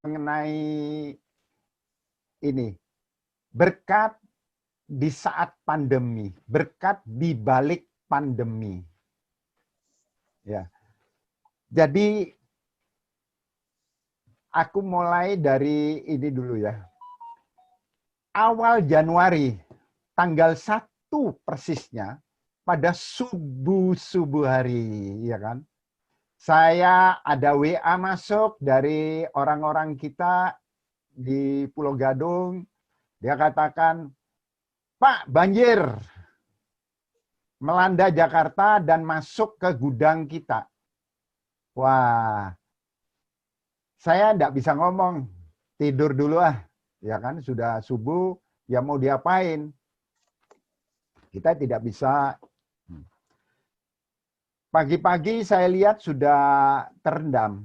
mengenai ini. Berkat di saat pandemi, berkat di balik pandemi. Ya. Jadi aku mulai dari ini dulu ya. Awal Januari, tanggal 1 persisnya, pada subuh-subuh hari, ya kan? Saya ada WA masuk dari orang-orang kita di Pulau Gadung. Dia katakan, Pak, banjir melanda Jakarta dan masuk ke gudang kita. Wah, saya enggak bisa ngomong. Tidur dulu ah. Ya kan, sudah subuh, ya mau diapain? Kita tidak bisa. Pagi-pagi saya lihat sudah terendam.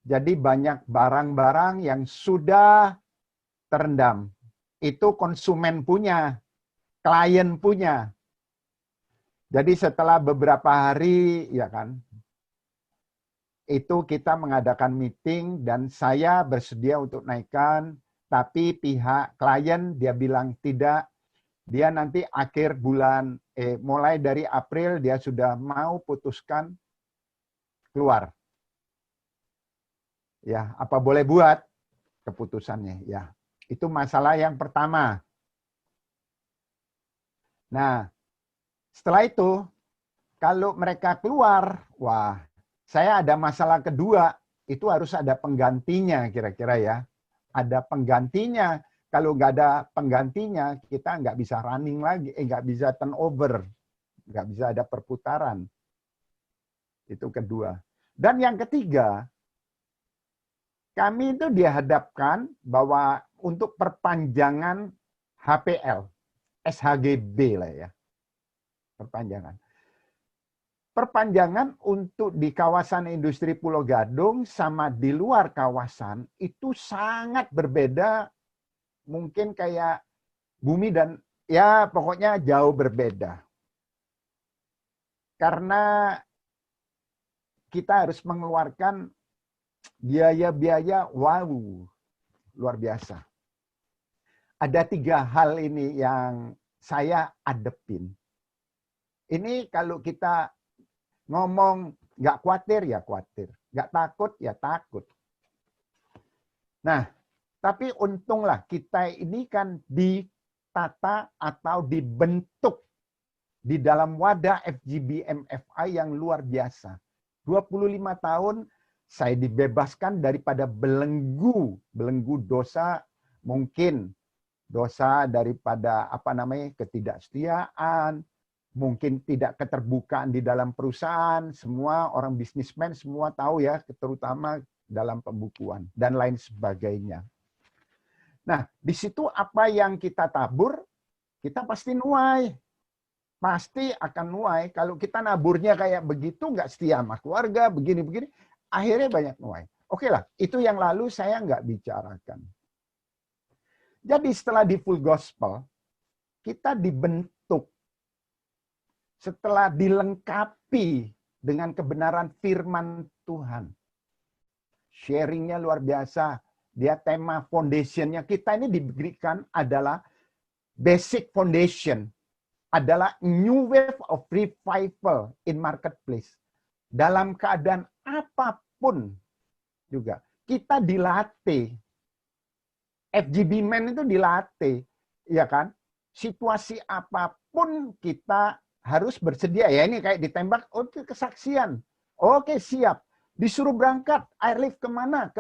Jadi banyak barang-barang yang sudah terendam. Itu konsumen punya, klien punya. Jadi setelah beberapa hari, ya kan, itu kita mengadakan meeting dan saya bersedia untuk naikkan, tapi pihak klien dia bilang tidak, dia nanti akhir bulan, mulai dari April dia sudah mau putuskan keluar. Ya, apa boleh buat keputusannya, ya. Itu masalah yang pertama. Nah, setelah itu, kalau mereka keluar, wah, saya ada masalah kedua, itu harus ada penggantinya kira-kira ya. Ada penggantinya. Kalau nggak ada penggantinya, kita nggak bisa running lagi, nggak bisa turnover, nggak bisa ada perputaran. Itu kedua. Dan yang ketiga, kami itu dihadapkan bahwa untuk perpanjangan HPL, SHGB lah ya, perpanjangan. Perpanjangan untuk di kawasan industri Pulau Gadung sama di luar kawasan itu sangat berbeda, mungkin kayak bumi dan ya pokoknya jauh berbeda. Karena kita harus mengeluarkan biaya-biaya wow, luar biasa. Ada 3 hal ini yang saya adepin. Ini kalau kita ngomong nggak khawatir ya khawatir, nggak takut ya takut. Nah, tapi untunglah kita ini kan ditata atau dibentuk di dalam wadah FGB MFI yang luar biasa. 25 tahun saya dibebaskan daripada belenggu dosa, mungkin dosa daripada ketidaksetiaan, mungkin tidak keterbukaan di dalam perusahaan, semua orang bisnismen semua tahu ya, terutama dalam pembukuan dan lain sebagainya. Nah, di situ apa yang kita tabur, kita pasti nuai. Pasti akan nuai. Kalau kita naburnya kayak begitu, nggak setia sama keluarga, begini-begini, akhirnya banyak nuai. Oke lah, itu yang lalu saya nggak bicarakan. Jadi setelah di full gospel, kita dibentuk. Setelah dilengkapi dengan kebenaran firman Tuhan. Sharingnya luar biasa. Dia tema foundationnya kita ini diberikan adalah basic foundation. Adalah new wave of revival in marketplace. Dalam keadaan apapun juga. Kita dilatih. FGB Men itu dilatih. Ya kan? Situasi apapun kita harus bersedia. Ya ini kayak ditembak, oke kesaksian. Oke siap. Disuruh berangkat, airlift kemana?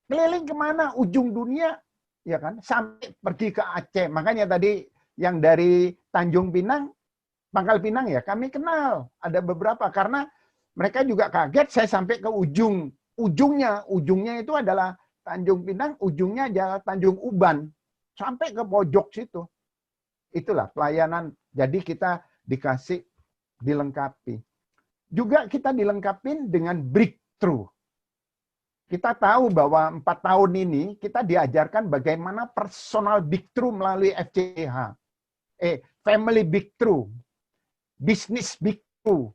Keliling kemana? Ujung dunia. Ya kan? Sampai pergi ke Aceh. Makanya tadi yang dari Tanjung Pinang, Pangkal Pinang ya, kami kenal. Ada beberapa, karena mereka juga kaget saya sampai ke ujungnya. Ujungnya itu adalah Tanjung Pinang, ujungnya adalah Tanjung Uban. Sampai ke pojok situ. Itulah pelayanan. Jadi kita dikasih, dilengkapi. Juga kita dilengkapi dengan breakthrough. Kita tahu bahwa 4 tahun ini kita diajarkan bagaimana personal breakthrough melalui FCH. Family breakthrough, business breakthrough.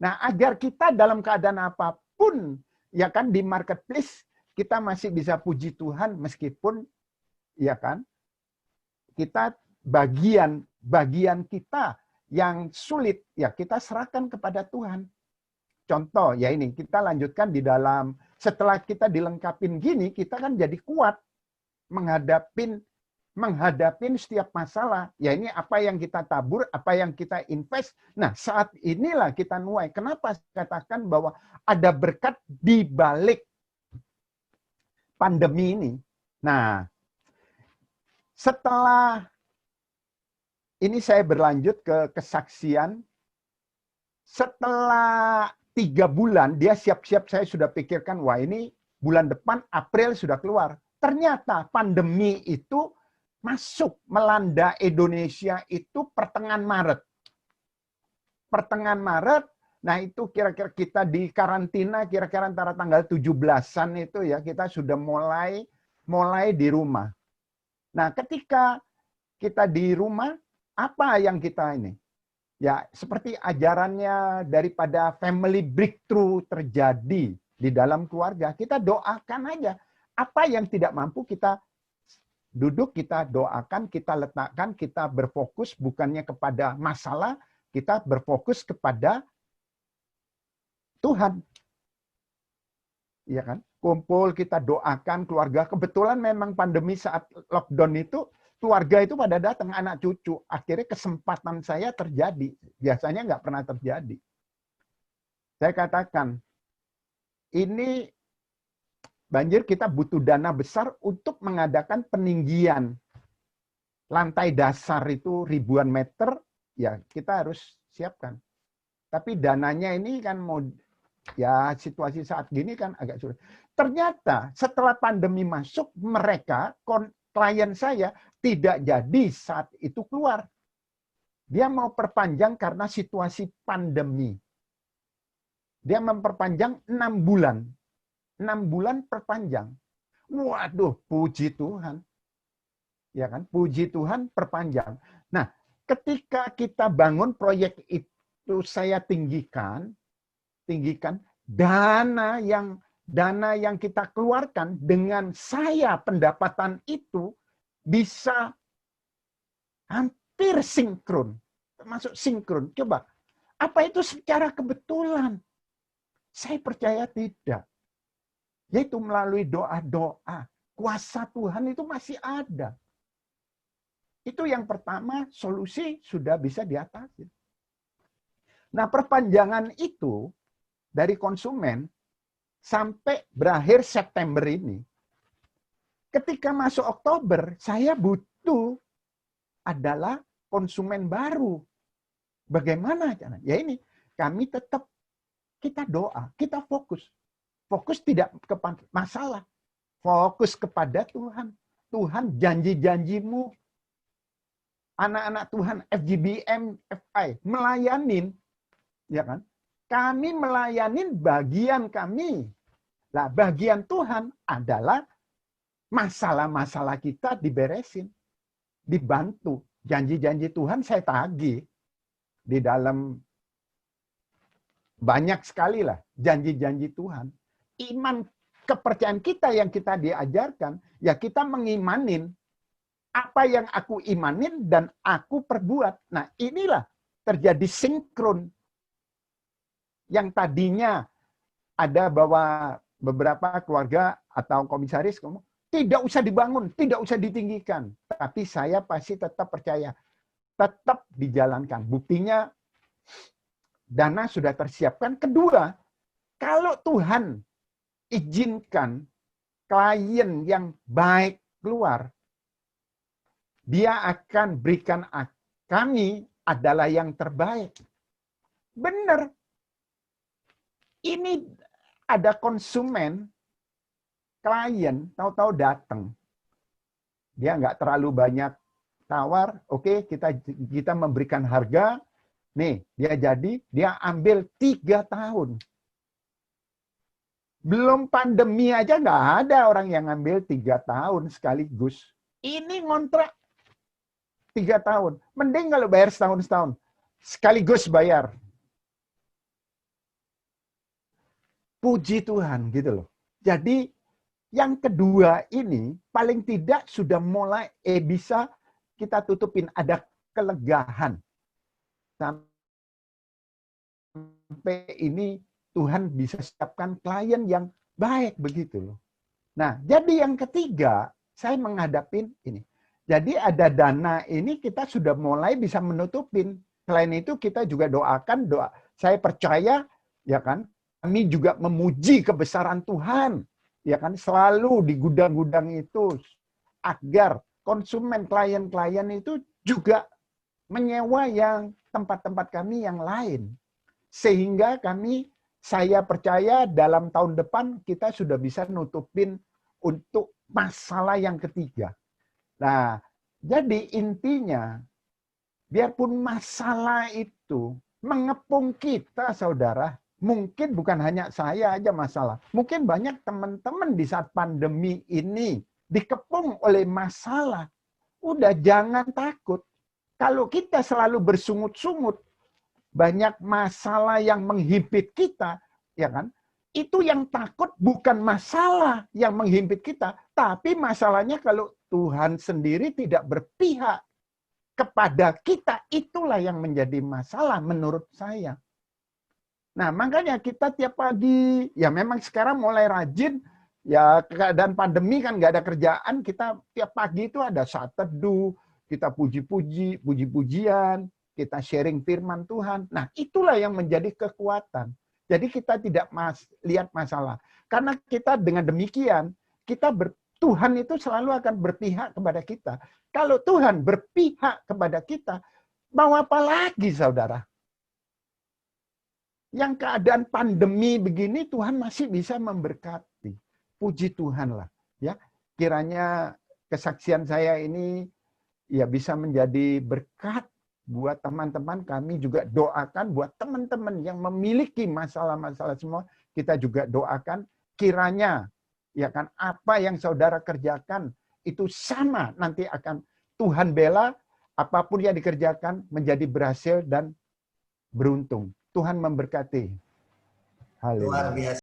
Nah, agar kita dalam keadaan apapun, ya kan di marketplace, kita masih bisa puji Tuhan meskipun ya kan kita bagian kita yang sulit ya kita serahkan kepada Tuhan. Contoh ya ini kita lanjutkan di dalam setelah kita dilengkapin gini kita kan jadi kuat menghadapin setiap masalah. Ya ini apa yang kita tabur, apa yang kita invest. Nah, saat inilah kita nuai. Kenapa saya katakan bahwa ada berkat di balik pandemi ini? Nah, setelah ini saya berlanjut ke kesaksian. Setelah 3 bulan, dia siap-siap saya sudah pikirkan, wah ini bulan depan April sudah keluar. Ternyata pandemi itu masuk melanda Indonesia itu pertengahan Maret. Pertengahan Maret, nah itu kira-kira kita di karantina kira-kira antara tanggal 17-an itu ya, kita sudah mulai di rumah. Nah, ketika kita di rumah, apa yang kita ini? Ya, seperti ajarannya daripada family breakthrough terjadi di dalam keluarga, kita doakan aja. Apa yang tidak mampu kita duduk, kita doakan, kita letakkan, kita berfokus bukannya kepada masalah, kita berfokus kepada Tuhan. Iya kan? Kumpul, kita doakan keluarga. Kebetulan memang pandemi saat lockdown itu, keluarga itu pada datang, anak cucu. Akhirnya kesempatan saya terjadi. Biasanya nggak pernah terjadi. Saya katakan, ini banjir kita butuh dana besar untuk mengadakan peninggian. Lantai dasar itu ribuan meter, ya kita harus siapkan. Tapi dananya ini kan mau, ya situasi saat gini kan agak sulit. Ternyata setelah pandemi masuk, mereka, klien saya, tidak jadi saat itu keluar. Dia mau perpanjang karena situasi pandemi. Dia memperpanjang 6 bulan. 6 bulan perpanjang. Waduh, puji Tuhan. Ya kan? Puji Tuhan perpanjang. Nah, ketika kita bangun proyek itu saya tinggikan dana yang kita keluarkan dengan saya pendapatan itu bisa hampir sinkron. Termasuk sinkron. Coba, apa itu secara kebetulan? Saya percaya tidak. Yaitu melalui doa-doa. Kuasa Tuhan itu masih ada. Itu yang pertama, solusi sudah bisa diatasi. Nah, perpanjangan itu dari konsumen sampai berakhir September ini. Ketika masuk Oktober, saya butuh adalah konsumen baru. Bagaimana caranya? Ya ini, kami tetap kita doa, kita fokus. Fokus tidak kepada masalah. Fokus kepada Tuhan. Tuhan, janji-janjimu. Anak-anak Tuhan, FGBM, FI, melayanin. Ya kan? Kami melayanin bagian kami. Nah, bagian Tuhan adalah masalah-masalah kita diberesin. Dibantu. Janji-janji Tuhan saya tagih. Di dalam banyak sekali lah janji-janji Tuhan. Iman kepercayaan kita yang kita diajarkan, ya kita mengimanin apa yang aku imanin dan aku perbuat. Nah, inilah terjadi sinkron. Yang tadinya ada bahwa beberapa keluarga atau komisaris ngomong, tidak usah dibangun, tidak usah ditinggikan. Tapi saya pasti tetap percaya, tetap dijalankan. Buktinya dana sudah tersiapkan. Kedua, kalau Tuhan izinkan klien yang baik keluar, dia akan berikan kami adalah yang terbaik. Benar. Ini ada konsumen, klien, tahu-tahu datang. Dia nggak terlalu banyak tawar, oke, kita memberikan harga, nih, dia ambil 3 tahun. Belum pandemi aja nggak ada orang yang ngambil 3 tahun sekaligus. Ini ngontrak 3 tahun. Mending kalau bayar setahun-setahun. Sekaligus bayar. Puji Tuhan gitu loh. Jadi Yang kedua ini paling tidak sudah mulai bisa kita tutupin, ada kelegahan. Sampai ini Tuhan bisa siapkan klien yang baik begitu loh. Nah, jadi yang ketiga, saya menghadapin ini. Jadi ada dana ini kita sudah mulai bisa menutupin. Selain itu kita juga doakan, saya percaya ya kan, kami juga memuji kebesaran Tuhan. Ya kan, selalu di gudang-gudang itu agar konsumen klien-klien itu juga menyewa yang tempat-tempat kami yang lain. Sehingga saya percaya dalam tahun depan kita sudah bisa nutupin untuk masalah yang ketiga. Nah, jadi intinya, biarpun masalah itu mengepung kita, saudara, mungkin bukan hanya saya aja masalah. Mungkin banyak teman-teman di saat pandemi ini dikepung oleh masalah. Udah jangan takut. Kalau kita selalu bersungut-sungut, banyak masalah yang menghimpit kita, ya kan? Itu yang takut bukan masalah yang menghimpit kita, tapi masalahnya kalau Tuhan sendiri tidak berpihak kepada kita, itulah yang menjadi masalah menurut saya. Nah, makanya kita tiap pagi, ya memang sekarang mulai rajin, ya keadaan pandemi kan nggak ada kerjaan, kita tiap pagi itu ada saat teduh, kita puji-pujian, kita sharing firman Tuhan. Nah, itulah yang menjadi kekuatan. Jadi kita tidak lihat masalah. Karena kita dengan demikian, Tuhan itu selalu akan berpihak kepada kita. Kalau Tuhan berpihak kepada kita, mau apa lagi, saudara? Yang keadaan pandemi begini, Tuhan masih bisa memberkati. Puji Tuhan lah. Ya, kiranya kesaksian saya ini ya bisa menjadi berkat buat teman-teman. Kami juga doakan buat teman-teman yang memiliki masalah-masalah semua, kita juga doakan kiranya ya kan apa yang saudara kerjakan itu sama nanti akan Tuhan bela, apapun yang dikerjakan menjadi berhasil dan beruntung. Tuhan memberkati. Haleluya. Luar biasa.